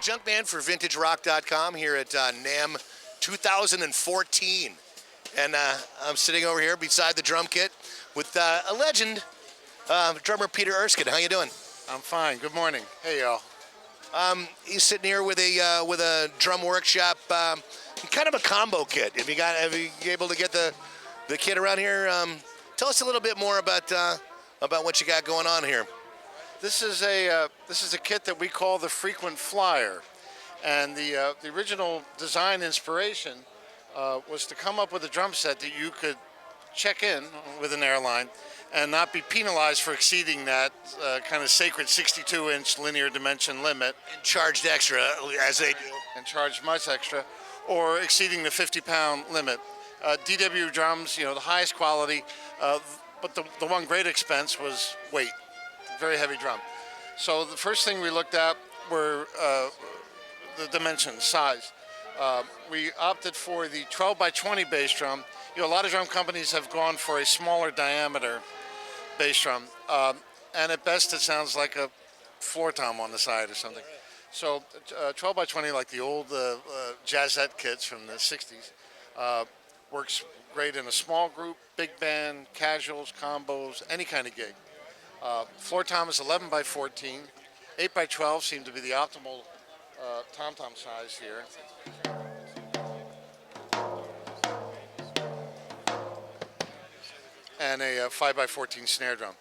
Junkman for VintageRock.com here at NAMM 2014. And I'm sitting over here beside the drum kit with a legend, drummer Peter Erskine. How you doing? I'm fine. Good morning. Hey, y'all. He's sitting here with a drum workshop, kind of a combo kit. Have you able to get the kit around here? Tell us a little bit more about what you got going on here. This is a kit that we call the Frequent Flyer, and the original design inspiration was to come up with a drum set that you could check in with an airline and not be penalized for exceeding that kind of sacred 62-inch linear dimension limit. And charged extra, as they do. And charged much extra, or exceeding the 50-pound limit. DW drums, the highest quality, but the one great expense was weight. Very heavy drum. So the first thing we looked at were the dimensions, size. We opted for the 12 by 20 bass drum. A lot of drum companies have gone for a smaller diameter bass drum, and at best it sounds like a floor tom on the side or something. So 12 by 20, like the old jazzette kits from the 60s, works great in a small group, big band, casuals, combos, any kind of gig. Floor tom is 11 by 14. 8 by 12 seem to be the optimal tom-tom size here. And a 5 by 14 snare drum.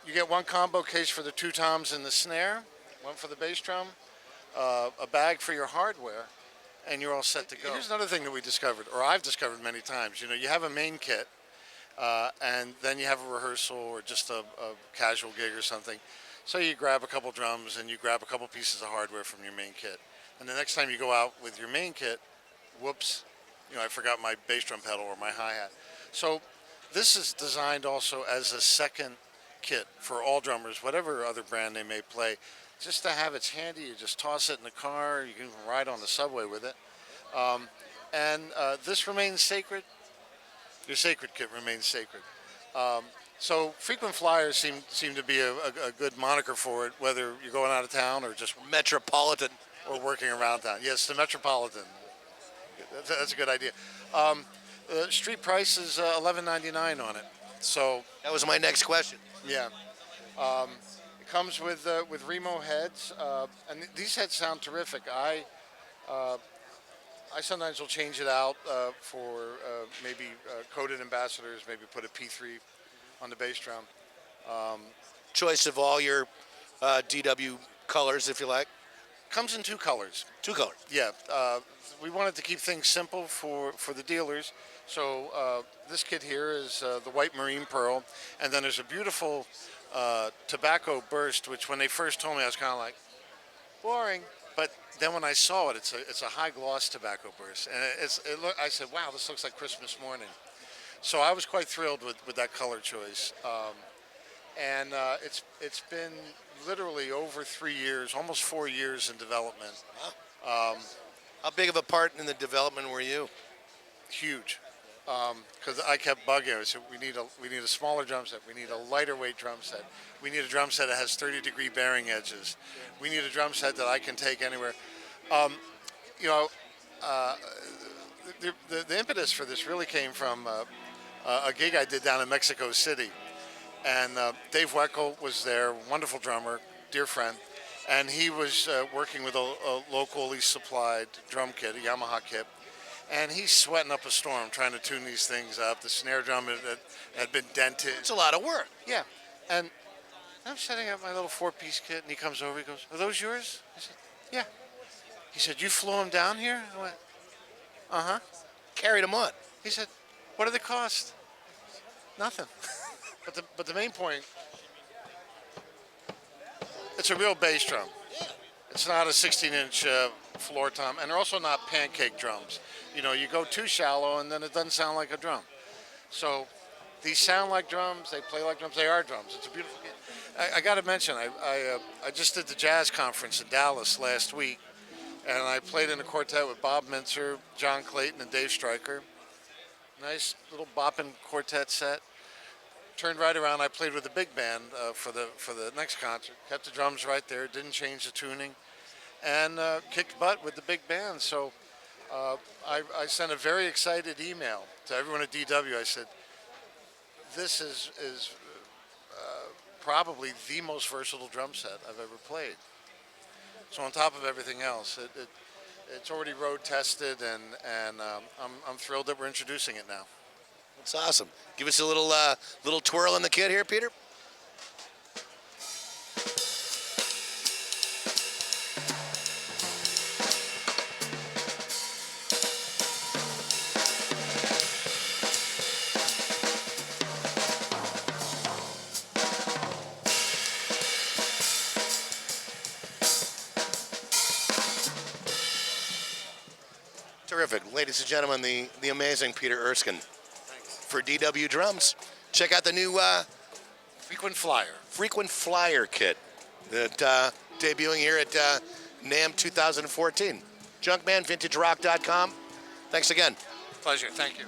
You get one combo case for the two toms and the snare, one for the bass drum, a bag for your hardware, and you're all set to go. Here's another thing that we discovered, or I've discovered many times. You have a main kit, and then you have a rehearsal or just a casual gig or something. So you grab a couple drums and you grab a couple pieces of hardware from your main kit. And the next time you go out with your main kit, whoops, I forgot my bass drum pedal or my hi-hat. So this is designed also as a second kit for all drummers, whatever other brand they may play, just to have it's handy. You just toss it in the car. You can even ride on the subway with it. This remains sacred. Your sacred kit remains sacred. So frequent flyers seem to be a good moniker for it, whether you're going out of town or just Metropolitan. Or working around town. Yes, the Metropolitan. That's a good idea. Street price is $11.99 on it. So that was my next question. Yeah. It comes with Remo heads, and these heads sound terrific. I sometimes will change it out for maybe coated ambassadors, maybe put a P3 on the bass drum. Choice of all your DW colors, if you like. Comes in two colors. Two colors. Yeah. We wanted to keep things simple for the dealers. So this kit here is the white marine pearl, and then there's a beautiful tobacco burst, which when they first told me I was kind of like, boring. But then when I saw it, it's a high gloss tobacco burst, and I said, wow, this looks like Christmas morning. So I was quite thrilled with that color choice. It's been literally over 3 years, almost 4 years in development. How big of a part in the development were you? Huge, because I kept bugging. I said, we need a smaller drum set. We need a lighter weight drum set. We need a drum set that has 30-degree bearing edges. We need a drum set that I can take anywhere. The impetus for this really came from a gig I did down in Mexico City. And Dave Weckel was there, wonderful drummer, dear friend. And he was working with a locally supplied drum kit, a Yamaha kit. And he's sweating up a storm trying to tune these things up. The snare drum had been dented. It's a lot of work. Yeah. And I'm setting up my little 4-piece kit, and he comes over, he goes, are those yours? I said, yeah. He said, you flew them down here? I went, uh-huh. Carried them on. He said, what do they cost? Nothing. But the main point, it's a real bass drum. Yeah. It's not a 16-inch floor tom, and they're also not pancake drums. You go too shallow, and then it doesn't sound like a drum. So these sound like drums. They play like drums. They are drums. It's a beautiful game. I got to mention, I just did the jazz conference in Dallas last week, and I played in a quartet with Bob Mintzer, John Clayton, and Dave Stryker. Nice little bopping quartet set. Turned right around. I played with the big band for the next concert. Kept the drums right there. Didn't change the tuning. and kicked butt with the big band. So I sent a very excited email to everyone at DW. I said, this is probably the most versatile drum set I've ever played. So on top of everything else, it's already road tested, and I'm thrilled that we're introducing it now. That's awesome. Give us a little twirl in the kit here, Peter. Terrific. Ladies and gentlemen, the amazing Peter Erskine for DW Drums. Check out the new Frequent Flyer kit that debuting here at NAMM 2014. Junkman, vintagerock.com. Thanks again. Pleasure. Thank you.